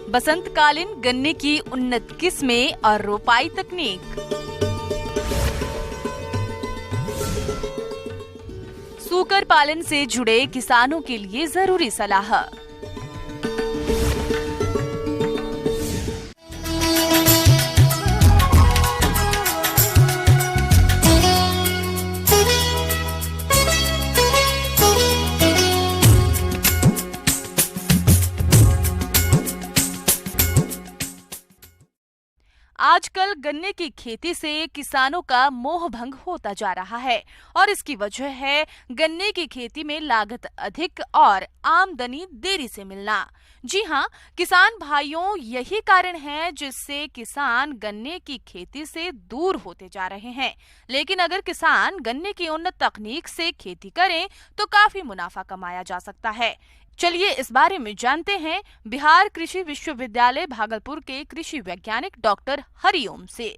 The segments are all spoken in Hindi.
बसंतकालीन गन्ने की उन्नत किस्में और रोपाई तकनीक। सूकर पालन से जुड़े किसानों के लिए जरूरी सलाह। आजकल गन्ने की खेती से किसानों का मोह भंग होता जा रहा है और इसकी वजह है गन्ने की खेती में लागत अधिक और आमदनी देरी से मिलना। जी हाँ, किसान भाइयों, यही कारण है जिससे किसान गन्ने की खेती से दूर होते जा रहे हैं। लेकिन अगर किसान गन्ने की उन्नत तकनीक से खेती करें तो काफी मुनाफा कमाया जा सकता है। चलिए इस बारे में जानते हैं बिहार कृषि विश्वविद्यालय भागलपुर के कृषि वैज्ञानिक डॉक्टर हरिओम से।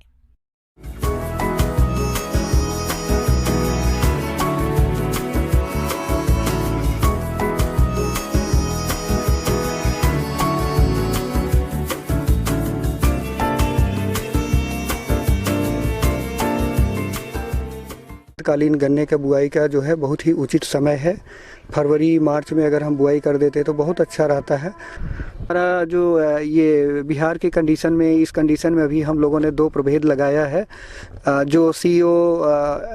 कालीन गन्ने का बुआई का जो है बहुत ही उचित समय है। फरवरी मार्च में अगर हम बुआई कर देते तो बहुत अच्छा रहता है। हमारा जो ये बिहार के कंडीशन में, इस कंडीशन में अभी हम लोगों ने 2 प्रभेद लगाया है। जो CO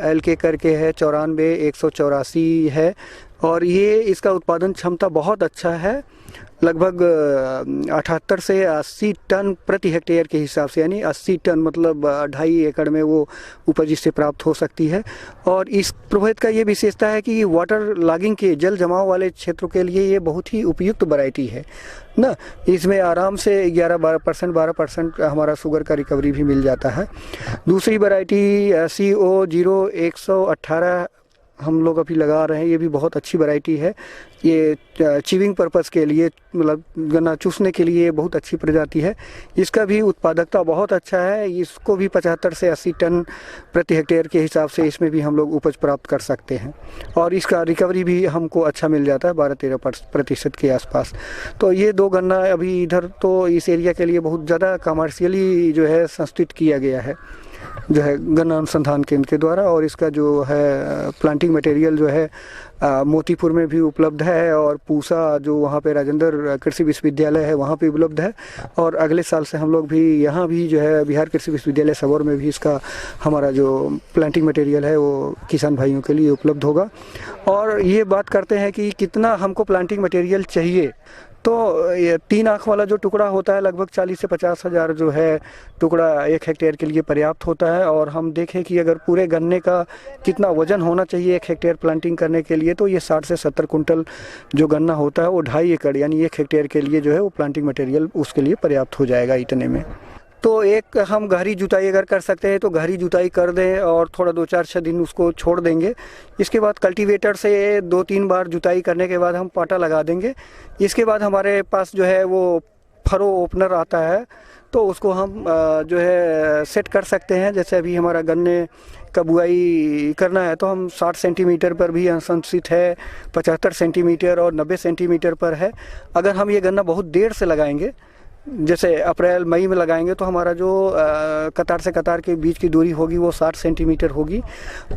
LK करके है 94 184 है और ये इसका उत्पादन क्षमता बहुत अच्छा है। लगभग 78 से 80 टन प्रति हेक्टेयर के हिसाब से, यानी 80 टन मतलब 2.5 एकड़ में वो उपज इससे प्राप्त हो सकती है। और इस प्रभेद का ये विशेषता है कि वाटर लॉगिंग के, जल जमाव वाले क्षेत्रों के लिए ये बहुत ही उपयुक्त वैरायटी है ना। इसमें आराम से 12% हमारा शुगर का रिकवरी भी मिल जाता है। दूसरी वैरायटी CO 0118 हम लोग अभी लगा रहे हैं। ये भी बहुत अच्छी वैरायटी है। ये चीविंग पर्पस के लिए, मतलब गन्ना चूसने के लिए बहुत अच्छी प्रजाति है। इसका भी उत्पादकता बहुत अच्छा है। इसको भी 75 से 80 टन प्रति हेक्टेयर के हिसाब से इसमें भी हम लोग उपज प्राप्त कर सकते हैं और इसका रिकवरी भी हमको अच्छा मिल जाता है 12-13% के आसपास। तो ये 2 गन्ना अभी इधर तो इस एरिया के लिए बहुत ज़्यादा कमर्शियली जो है संस्थित किया गया है, जो है गन्ना अनुसंधान केंद्र के द्वारा। और इसका जो है प्लांटिंग मटेरियल जो है मोतीपुर में भी उपलब्ध है और पूसा जो वहाँ पे राजेंद्र कृषि विश्वविद्यालय है वहाँ पे उपलब्ध है। और अगले साल से हम लोग भी यहाँ भी जो है बिहार कृषि विश्वविद्यालय सबौर में भी इसका हमारा जो प्लांटिंग मटेरियल है वो किसान भाइयों के लिए उपलब्ध होगा। और ये बात करते हैं कि कितना हमको प्लांटिंग मटेरियल चाहिए, तो ये 3 आँख वाला जो टुकड़ा होता है लगभग 40 से 50 हज़ार जो है टुकड़ा 1 हेक्टेयर के लिए पर्याप्त होता है। और हम देखें कि अगर पूरे गन्ने का कितना वजन होना चाहिए 1 हेक्टेयर प्लांटिंग करने के लिए, तो ये 60 से 70 कुंटल जो गन्ना होता है वो 2.5 एकड़ यानी 1 हेक्टेयर के लिए जो है वो प्लांटिंग मटेरियल उसके लिए पर्याप्त हो जाएगा इतने में। तो एक हम गहरी जुताई अगर कर सकते हैं तो गहरी जुताई कर दें और थोड़ा 2-4-6 दिन उसको छोड़ देंगे। इसके बाद कल्टीवेटर से 2-3 बार जुताई करने के बाद हम पाटा लगा देंगे। इसके बाद हमारे पास जो है वो फरो ओपनर आता है, तो उसको हम जो है सेट कर सकते हैं। जैसे अभी हमारा गन्ने का बुआई करना है तो हम 60 सेंटीमीटर पर भी अनुशंसित है, 75 सेंटीमीटर और 90 सेंटीमीटर पर है। अगर हम ये गन्ना बहुत देर से लगाएंगे, जैसे अप्रैल मई में लगाएंगे, तो हमारा जो कतार से कतार के बीच की दूरी होगी वो 60 सेंटीमीटर होगी।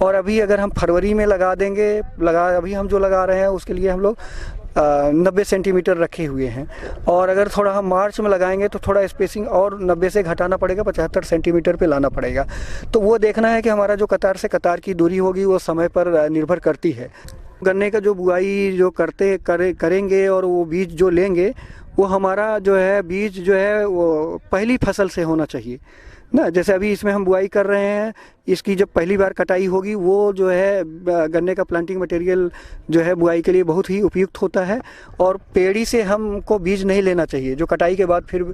और अभी अगर हम फरवरी में लगा देंगे, अभी हम जो लगा रहे हैं उसके लिए हम लोग 90 सेंटीमीटर रखे हुए हैं। और अगर थोड़ा हम मार्च में लगाएंगे तो थोड़ा स्पेसिंग और 90 से घटाना पड़ेगा, 75 सेंटीमीटर पे लाना पड़ेगा। तो वो देखना है कि हमारा जो कतार से कतार की दूरी होगी वो समय पर निर्भर करती है। गन्ने का जो बुआई जो करेंगे और वो बीज जो लेंगे वो हमारा जो है बीज जो है वो पहली फसल से होना चाहिए ना। जैसे अभी इसमें हम बुआई कर रहे हैं, इसकी जब पहली बार कटाई होगी वो जो है गन्ने का प्लांटिंग मटेरियल जो है बुआई के लिए बहुत ही उपयुक्त होता है। और पेड़ी से हमको बीज नहीं लेना चाहिए। जो कटाई के बाद फिर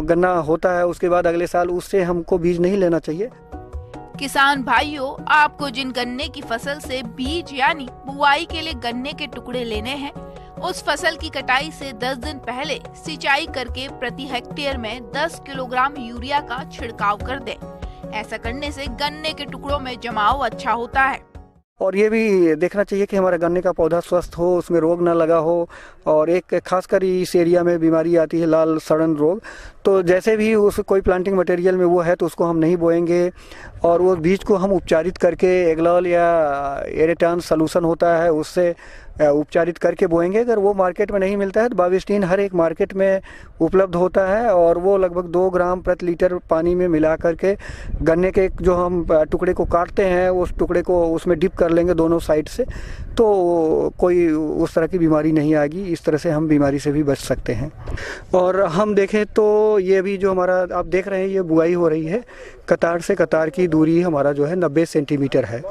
गन्ना होता है उसके बाद अगले साल उससे हमको बीज नहीं लेना चाहिए। किसान भाइयों, आपको जिन गन्ने की फसल से बीज यानी बुआई के लिए गन्ने के टुकड़े लेने हैं, उस फसल की कटाई से 10 दिन पहले सिंचाई करके प्रति हेक्टेयर में 10 किलोग्राम यूरिया का छिड़काव कर दें। ऐसा करने से गन्ने के टुकड़ों में जमाव अच्छा होता है। और ये भी देखना चाहिए कि हमारा गन्ने का पौधा स्वस्थ हो, उसमें रोग ना लगा हो। और एक खासकर इस एरिया में बीमारी आती है लाल सड़न रोग, तो जैसे भी उस कोई प्लांटिंग मटेरियल में वो है तो उसको हम नहीं बोएंगे। और वो बीज को हम उपचारित करके एग्लॉल या एरेटान सॉल्यूशन होता है उससे उपचारित करके बोएंगे। अगर वो मार्केट में नहीं मिलता है तो बाविस्टीन हर एक मार्केट में उपलब्ध होता है, और वो लगभग 2 ग्राम प्रति लीटर पानी में मिला करके गन्ने के जो हम टुकड़े को काटते हैं उस टुकड़े को उसमें डिप कर लेंगे दोनों साइड से, तो कोई उस तरह की बीमारी नहीं आएगी। इस तरह से हम बीमारी से भी बच सकते हैं। और हम देखें तो ये भी जो हमारा आप देख रहे हैं ये बुआई हो रही है, कतार से कतार की दूरी हमारा जो है 90 सेंटीमीटर है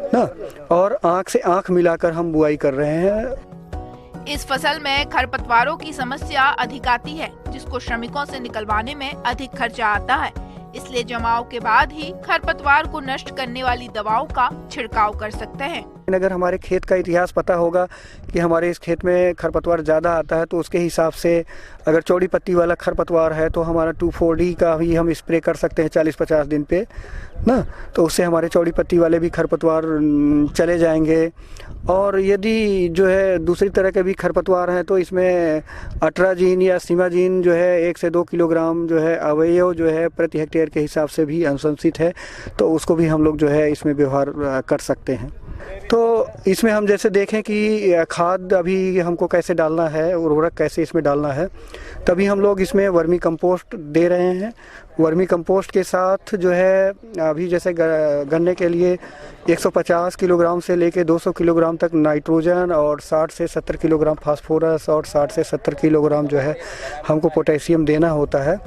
ना, और आँख से आँख मिलाकर हम बुआई कर रहे हैं। इस फसल में खरपतवारों की समस्या अधिक आती है, जिसको श्रमिकों से निकलवाने में अधिक खर्चा आता है। इसलिए जमाव के बाद ही खरपतवार को नष्ट करने वाली दवाओं का छिड़काव कर सकते हैं। अगर हमारे खेत का इतिहास पता होगा कि हमारे इस खेत में खरपतवार ज़्यादा आता है तो उसके हिसाब से अगर चौड़ी पत्ती वाला खरपतवार है तो हमारा 2,4-D का भी हम स्प्रे कर सकते हैं 40-50 दिन पे ना, तो उससे हमारे चौड़ी पत्ती वाले भी खरपतवार चले जाएंगे। और यदि जो है दूसरी तरह के भी खरपतवार हैं तो इसमें अट्राजीन या सीमाजीन जो है 1 से 2 किलोग्राम जो है अवयव जो है प्रति हेक्टेयर के हिसाब से भी अनुशंसित है, तो उसको भी हम लोग जो है इसमें व्यवहार कर सकते हैं। तो इसमें हम जैसे देखें कि खाद अभी हमको कैसे डालना है, उर्वरक कैसे इसमें डालना है, तभी हम लोग इसमें वर्मी कंपोस्ट दे रहे हैं। वर्मी कंपोस्ट के साथ जो है अभी जैसे गन्ने के लिए 150 किलोग्राम से लेके 200 किलोग्राम तक नाइट्रोजन और 60 से 70 किलोग्राम फास्फोरस और 60 से 70 किलोग्राम जो है हमको पोटेशियम देना होता है।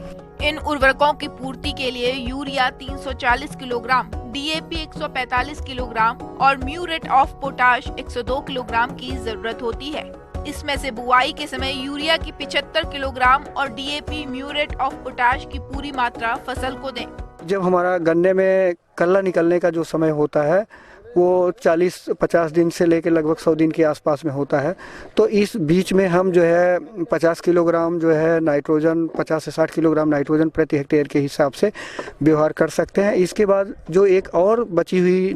इन उर्वरकों की पूर्ति के लिए यूरिया 340 किलोग्राम, डीएपी 145 किलोग्राम और म्यूरेट ऑफ पोटाश 102 किलोग्राम की जरूरत होती है। इसमें से बुआई के समय यूरिया की 75 किलोग्राम और डीएपी म्यूरेट ऑफ पोटाश की पूरी मात्रा फसल को दें। जब हमारा गन्ने में कल्ला निकलने का जो समय होता है वो 40-50 दिन से लेकर लगभग 100 दिन के आसपास में होता है, तो इस बीच में हम जो है 50 किलोग्राम जो है नाइट्रोजन, 50 से 60 किलोग्राम नाइट्रोजन प्रति हेक्टेयर के हिसाब से व्यवहार कर सकते हैं। इसके बाद जो एक और बची हुई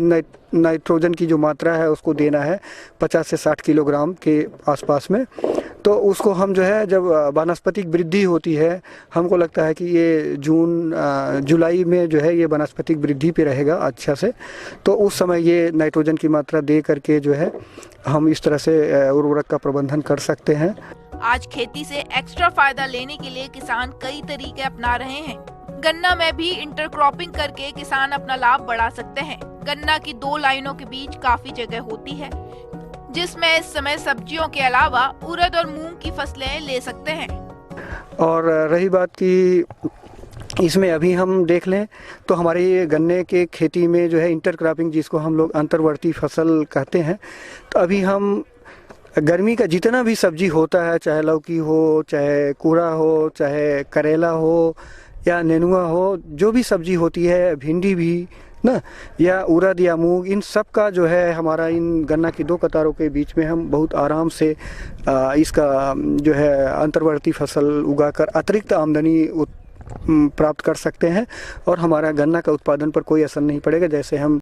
नाइट्रोजन की जो मात्रा है उसको देना है 50 से 60 किलोग्राम के आसपास में। तो उसको हम जो है जब वानस्पतिक वृद्धि होती है, हमको लगता है कि ये जुलाई में जो है ये वानस्पतिक वृद्धि पे रहेगा अच्छा से, तो उस समय ये नाइट्रोजन की मात्रा दे करके जो है हम इस तरह से उर्वरक का प्रबंधन कर सकते हैं। आज खेती से एक्स्ट्रा फायदा लेने के लिए किसान कई तरीके अपना रहे हैं। गन्ना में भी इंटरक्रॉपिंग करके किसान अपना लाभ बढ़ा सकते हैं। गन्ना की 2 लाइनों के बीच काफी जगह होती है, जिसमें इस समय सब्जियों के अलावा उड़द और मूंग की फसलें ले सकते हैं। और रही बात की इसमें अभी हम देख लें तो हमारे ये गन्ने के खेती में जो है इंटरक्रॉपिंग, जिसको हम लोग अंतर्वर्ती फसल कहते हैं, तो अभी हम गर्मी का जितना भी सब्जी होता है, चाहे लौकी हो, चाहे कूड़ा हो, चाहे करेला हो या नेनुआ हो, जो भी सब्जी होती है, भिंडी भी ना, या उड़द या मूंग, इन सब का जो है हमारा इन गन्ना की 2 कतारों के बीच में हम बहुत आराम से इसका जो है अंतर्वर्ती फसल उगाकर अतिरिक्त आमदनी प्राप्त कर सकते हैं, और हमारा गन्ना का उत्पादन पर कोई असर नहीं पड़ेगा। जैसे हम